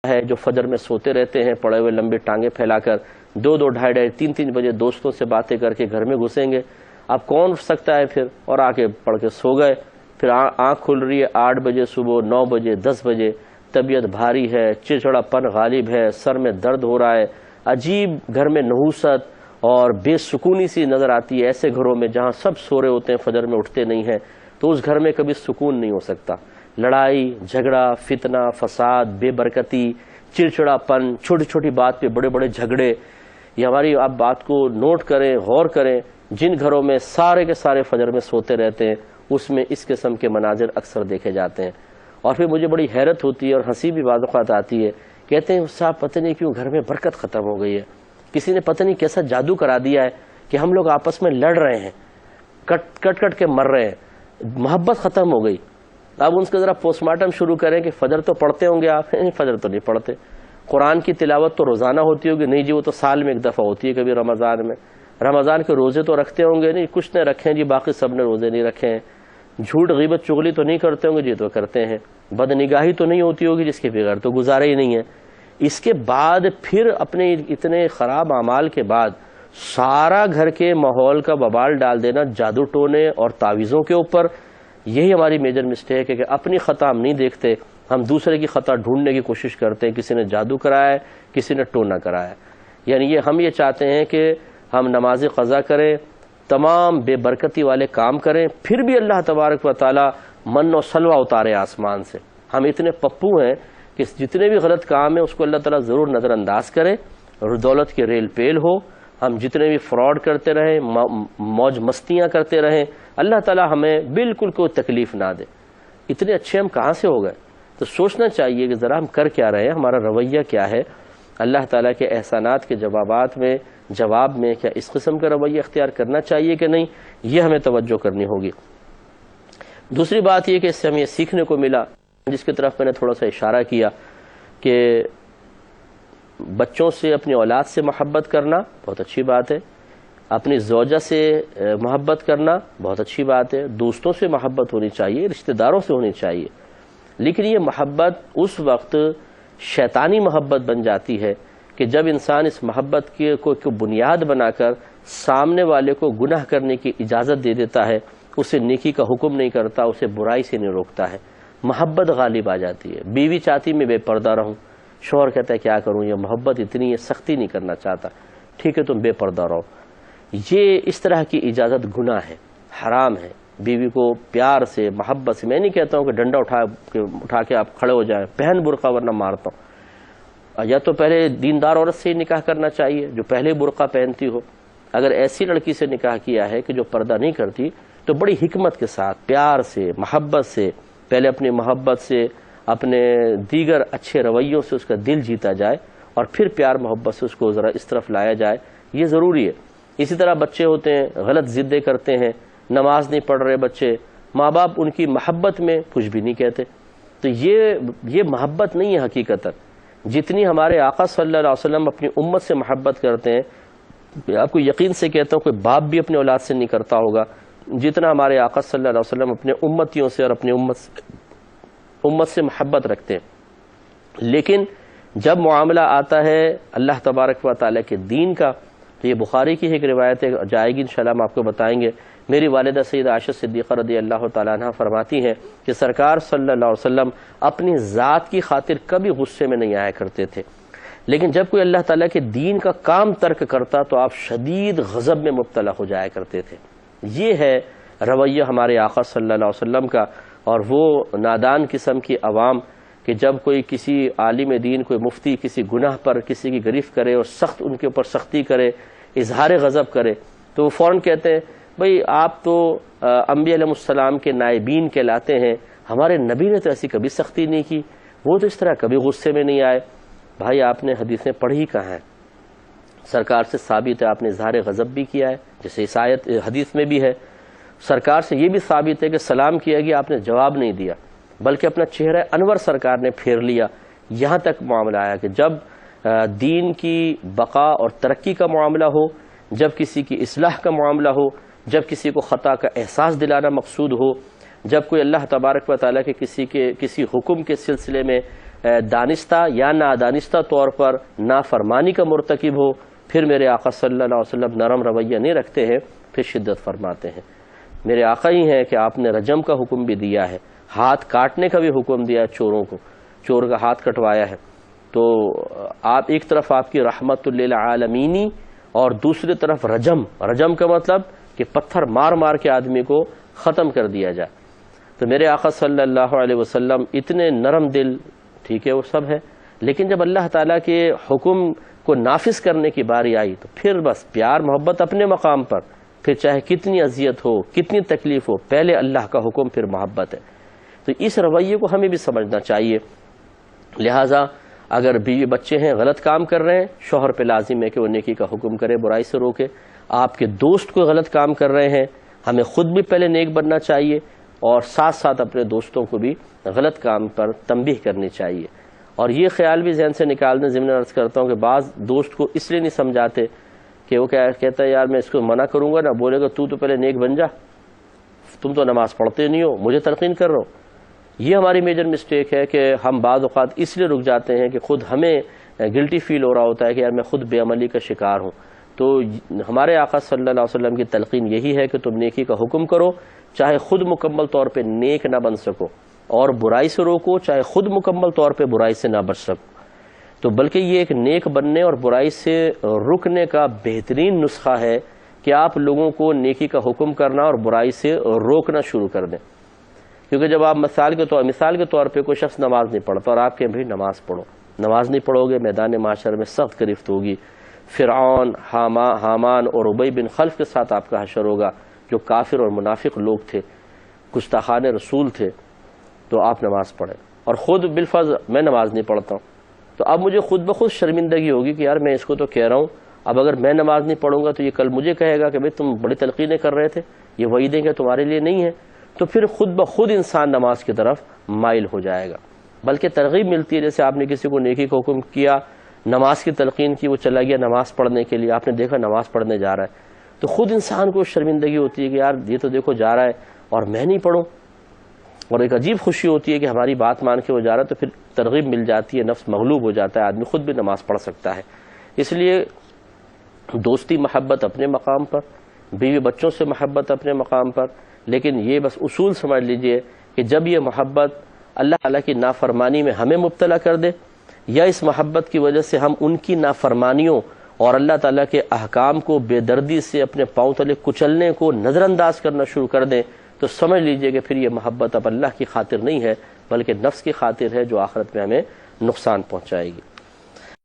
ہے جو فجر میں سوتے رہتے ہیں پڑے ہوئے لمبے ٹانگیں پھیلا کر، 2-2 ڈھائی 3-3 بجے دوستوں سے باتیں کر کے گھر میں گھسیں گے. اب کون اٹھ سکتا ہے پھر؟ اور آ کے پڑھ کے سو گئے. پھر آنکھ کھل رہی ہے 8 بجے صبح، 9 بجے، 10 بجے، طبیعت بھاری ہے، چڑچڑا پن غالب ہے، سر میں درد ہو رہا ہے، عجیب گھر میں نحوست اور بے سکونی سی نظر آتی ہے. ایسے گھروں میں جہاں سب سو رہے ہوتے ہیں، فجر میں اٹھتے نہیں ہیں، تو اس گھر میں کبھی سکون نہیں ہو سکتا. لڑائی جھگڑا، فتنہ فساد، بے برکتی، چڑچڑا پن، چھوٹی چھوٹی بات پہ بڑے بڑے جھگڑے. یہ ہماری آپ بات کو نوٹ کریں، غور کریں. جن گھروں میں سارے کے سارے فجر میں سوتے رہتے ہیں، اس میں اس قسم کے مناظر اکثر دیکھے جاتے ہیں. اور پھر مجھے بڑی حیرت ہوتی ہے اور ہنسی بھی بعض اوقات آتی ہے. کہتے ہیں صاحب پتہ نہیں کیوں گھر میں برکت ختم ہو گئی ہے، کسی نے پتہ نہیں کیسا جادو کرا دیا ہے کہ ہم لوگ آپس میں لڑ رہے ہیں، کٹ کے مر رہے ہیں، محبت ختم ہو گئی. اب ان کا ذرا پوسٹ مارٹم شروع کریں کہ فجر تو پڑھتے ہوں گے آپ؟ فجر تو نہیں پڑھتے. قرآن کی تلاوت تو روزانہ ہوتی ہوگی؟ نہیں جی، وہ تو سال میں ایک دفعہ ہوتی ہے، کبھی رمضان میں. رمضان کے روزے تو رکھتے ہوں گے؟ نہیں، کچھ نے رکھے ہیں جی، باقی سب نے روزے نہیں رکھے ہیں. جھوٹ غیبت چغلی تو نہیں کرتے ہوں گے؟ جی تو کرتے ہیں. بد نگاہی تو نہیں ہوتی ہوگی؟ جس کے بغیر تو گزارا ہی نہیں ہے. اس کے بعد پھر اپنے اتنے خراب اعمال کے بعد سارا گھر کے ماحول کا ببال ڈال دینا جادو ٹونے اور تعویذوں کے اوپر. یہی ہماری میجر مسٹیک ہے کہ اپنی خطا ہم نہیں دیکھتے، ہم دوسرے کی خطا ڈھونڈنے کی کوشش کرتے ہیں. کسی نے جادو کرایا ہے، کسی نے ٹونا کرایا ہے. یعنی ہم یہ چاہتے ہیں کہ ہم نماز قضا کریں، تمام بے برکتی والے کام کریں، پھر بھی اللہ تبارک و تعالی من و سلوہ اتارے آسمان سے. ہم اتنے پپو ہیں کہ جتنے بھی غلط کام ہیں اس کو اللہ تعالیٰ ضرور نظر انداز کرے اور دولت کے ریل پیل ہو. ہم جتنے بھی فراڈ کرتے رہیں، موج مستیاں کرتے رہیں، اللہ تعالیٰ ہمیں بالکل کوئی تکلیف نہ دے. اتنے اچھے ہم کہاں سے ہو گئے؟ تو سوچنا چاہیے کہ ذرا ہم کر کیا رہے ہیں، ہمارا رویہ کیا ہے. اللہ تعالیٰ کے احسانات کے جواب میں کیا اس قسم کا رویہ اختیار کرنا چاہیے کہ نہیں، یہ ہمیں توجہ کرنی ہوگی. دوسری بات یہ کہ اس سے ہمیں یہ سیکھنے کو ملا، جس کی طرف میں نے تھوڑا سا اشارہ کیا، کہ بچوں سے، اپنی اولاد سے محبت کرنا بہت اچھی بات ہے، اپنی زوجہ سے محبت کرنا بہت اچھی بات ہے، دوستوں سے محبت ہونی چاہیے، رشتہ داروں سے ہونی چاہیے. لیکن یہ محبت اس وقت شیطانی محبت بن جاتی ہے کہ جب انسان اس محبت کو بنیاد بنا کر سامنے والے کو گناہ کرنے کی اجازت دے دیتا ہے، اسے نیکی کا حکم نہیں کرتا، اسے برائی سے نہیں روکتا ہے. محبت غالب آ جاتی ہے. بیوی چاہتی میں بے پردہ رہوں، شوہر کہتا ہے کیا کروں، یہ محبت اتنی ہے، سختی نہیں کرنا چاہتا، ٹھیک ہے تم بے پردہ رہو. یہ اس طرح کی اجازت گناہ ہے، حرام ہے. بیوی کو پیار سے، محبت سے، میں نہیں کہتا ہوں کہ ڈنڈا اٹھا کے آپ کھڑے ہو جائیں، پہن برقع ورنہ مارتا ہوں. یا تو پہلے دیندار عورت سے ہی نکاح کرنا چاہیے جو پہلے برقع پہنتی ہو. اگر ایسی لڑکی سے نکاح کیا ہے کہ جو پردہ نہیں کرتی، تو بڑی حکمت کے ساتھ، پیار سے، محبت سے، پہلے اپنی محبت سے، اپنے دیگر اچھے رویوں سے اس کا دل جیتا جائے اور پھر پیار محبت سے اس کو ذرا اس طرف لایا جائے. یہ ضروری ہے. اسی طرح بچے ہوتے ہیں، غلط ضدیں کرتے ہیں، نماز نہیں پڑھ رہے بچے، ماں باپ ان کی محبت میں کچھ بھی نہیں کہتے. تو یہ محبت نہیں ہے حقیقتاً. جتنی ہمارے آقا صلی اللہ علیہ وسلم اپنی امت سے محبت کرتے ہیں، آپ کو یقین سے کہتا ہوں کوئی باپ بھی اپنے اولاد سے نہیں کرتا ہوگا جتنا ہمارے آقا صلی اللہ علیہ وسلم اپنے امتیوں سے اور اپنے امت سے محبت رکھتے ہیں. لیکن جب معاملہ آتا ہے اللہ تبارک و تعالیٰ کے دین کا، تو یہ بخاری کی ایک روایت جائے گی، انشاءاللہ ہم آپ کو بتائیں گے. میری والدہ سیدہ عائشہ صدیقہ رضی اللہ تعالیٰ عنہ فرماتی ہیں کہ سرکار صلی اللہ علیہ وسلم اپنی ذات کی خاطر کبھی غصے میں نہیں آیا کرتے تھے، لیکن جب کوئی اللہ تعالیٰ کے دین کا کام ترک کرتا تو آپ شدید غضب میں مبتلا ہو جایا کرتے تھے. یہ ہے رویہ ہمارے آقا صلی اللہ علیہ وسلم کا. اور وہ نادان قسم کی عوام کہ جب کوئی کسی عالم دین، کوئی مفتی کسی گناہ پر کسی کی گرفت کرے اور سخت ان کے اوپر سختی کرے، اظہار غضب کرے، تو وہ فوراً کہتے ہیں بھئی آپ تو انبیاء علیہ السلام کے نائبین کہلاتے ہیں، ہمارے نبی نے تو ایسی کبھی سختی نہیں کی، وہ تو اس طرح کبھی غصے میں نہیں آئے. بھائی آپ نے حدیثیں پڑھی کہاں ہیں؟ سرکار سے ثابت ہے آپ نے اظہار غضب بھی کیا ہے، جیسے اس آیت حدیث میں بھی ہے. سرکار سے یہ بھی ثابت ہے کہ سلام کیا گیا، آپ نے جواب نہیں دیا، بلکہ اپنا چہرہ انور سرکار نے پھیر لیا. یہاں تک معاملہ آیا کہ جب دین کی بقا اور ترقی کا معاملہ ہو، جب کسی کی اصلاح کا معاملہ ہو، جب کسی کو خطا کا احساس دلانا مقصود ہو، جب کوئی اللہ تبارک و تعالیٰ کے کسی حکم کے سلسلے میں دانستہ یا نادانستہ طور پر نافرمانی کا مرتکب ہو، پھر میرے آقا صلی اللہ علیہ وسلم نرم رویہ نہیں رکھتے ہیں، پھر شدت فرماتے ہیں۔ میرے آقا ہی ہیں کہ آپ نے رجم کا حکم بھی دیا ہے، ہاتھ کاٹنے کا بھی حکم دیا ہے چوروں کو، چور کا ہاتھ کٹوایا ہے۔ تو آپ ایک طرف آپ کی رحمت للعالمینی اور دوسری طرف رجم کا مطلب کہ پتھر مار مار کے آدمی کو ختم کر دیا جائے۔ تو میرے آقا صلی اللہ علیہ وسلم اتنے نرم دل، ٹھیک ہے وہ سب ہے، لیکن جب اللہ تعالیٰ کے حکم کو نافذ کرنے کی باری آئی تو پھر بس پیار محبت اپنے مقام پر، پھر چاہے کتنی اذیت ہو، کتنی تکلیف ہو، پہلے اللہ کا حکم پھر محبت ہے۔ تو اس رویے کو ہمیں بھی سمجھنا چاہیے۔ لہٰذا اگر بیوی بچے ہیں غلط کام کر رہے ہیں، شوہر پہ لازم ہے کہ وہ نیکی کا حکم کرے، برائی سے روکے۔ آپ کے دوست کوئی غلط کام کر رہے ہیں، ہمیں خود بھی پہلے نیک بننا چاہیے اور ساتھ ساتھ اپنے دوستوں کو بھی غلط کام پر تنبیہ کرنی چاہیے۔ اور یہ خیال بھی ذہن سے نکال دیں، ضمن عرض کرتا ہوں کہ بعض دوست کو اس لیے نہیں سمجھاتے کہ وہ کہتا ہے یار میں اس کو منع کروں گا نا، بولے گا تو پہلے نیک بن جا، تم تو نماز پڑھتے نہیں ہو، مجھے تلقین کر رہا ہو۔ یہ ہماری میجر مسٹیک ہے کہ ہم بعض اوقات اس لیے رک جاتے ہیں کہ خود ہمیں گلٹی فیل ہو رہا ہوتا ہے کہ یار میں خود بے عملی کا شکار ہوں۔ تو ہمارے آقا صلی اللہ علیہ وسلم کی تلقین یہی ہے کہ تم نیکی کا حکم کرو، چاہے خود مکمل طور پہ نیک نہ بن سکو، اور برائی سے روکو، چاہے خود مکمل طور پہ برائی سے نہ بچ سکو۔ تو بلکہ یہ ایک نیک بننے اور برائی سے رکنے کا بہترین نسخہ ہے کہ آپ لوگوں کو نیکی کا حکم کرنا اور برائی سے روکنا شروع کر دیں۔ کیونکہ جب آپ مثال کے طور پہ کوئی شخص نماز نہیں پڑھتا اور آپ کہیں بھائی نماز پڑھو، نماز نہیں پڑھو گے میدان معاشر میں سخت گرفت ہوگی، فرعون، حامان اور ابی بن خلف کے ساتھ آپ کا حشر ہوگا، جو کافر اور منافق لوگ تھے، گستاخان رسول تھے۔ تو آپ نماز پڑھیں، اور خود بالفرض میں نماز نہیں پڑھتا ہوں، تو اب مجھے خود بخود شرمندگی ہوگی کہ یار میں اس کو تو کہہ رہا ہوں، اب اگر میں نماز نہیں پڑھوں گا تو یہ کل مجھے کہے گا کہ بھئی تم بڑی تلقینیں کر رہے تھے، یہ وعیدیں کہ تمہارے لیے نہیں ہیں۔ تو پھر خود بخود انسان نماز کی طرف مائل ہو جائے گا۔ بلکہ ترغیب ملتی ہے، جیسے آپ نے کسی کو نیکی کا حکم کیا، نماز کی تلقین کی، وہ چلا گیا نماز پڑھنے کے لیے، آپ نے دیکھا نماز پڑھنے جا رہا ہے، تو خود انسان کو شرمندگی ہوتی ہے کہ یار یہ تو دیکھو جا رہا ہے اور میں نہیں پڑھوں، اور ایک عجیب خوشی ہوتی ہے کہ ہماری بات مان کے وہ جا رہا ہے، تو پھر ترغیب مل جاتی ہے، نفس مغلوب ہو جاتا ہے، آدمی خود بھی نماز پڑھ سکتا ہے۔ اس لیے دوستی محبت اپنے مقام پر، بیوی بچوں سے محبت اپنے مقام پر، لیکن یہ بس اصول سمجھ لیجئے کہ جب یہ محبت اللہ تعالیٰ کی نافرمانی میں ہمیں مبتلا کر دے، یا اس محبت کی وجہ سے ہم ان کی نافرمانیوں اور اللہ تعالیٰ کے احکام کو بے دردی سے اپنے پاؤں تلے کچلنے کو نظر انداز کرنا شروع کر دیں، تو سمجھ لیجئے کہ پھر یہ محبت اب اللہ کی خاطر نہیں ہے، بلکہ نفس کی خاطر ہے، جو آخرت میں ہمیں نقصان پہنچائے گی۔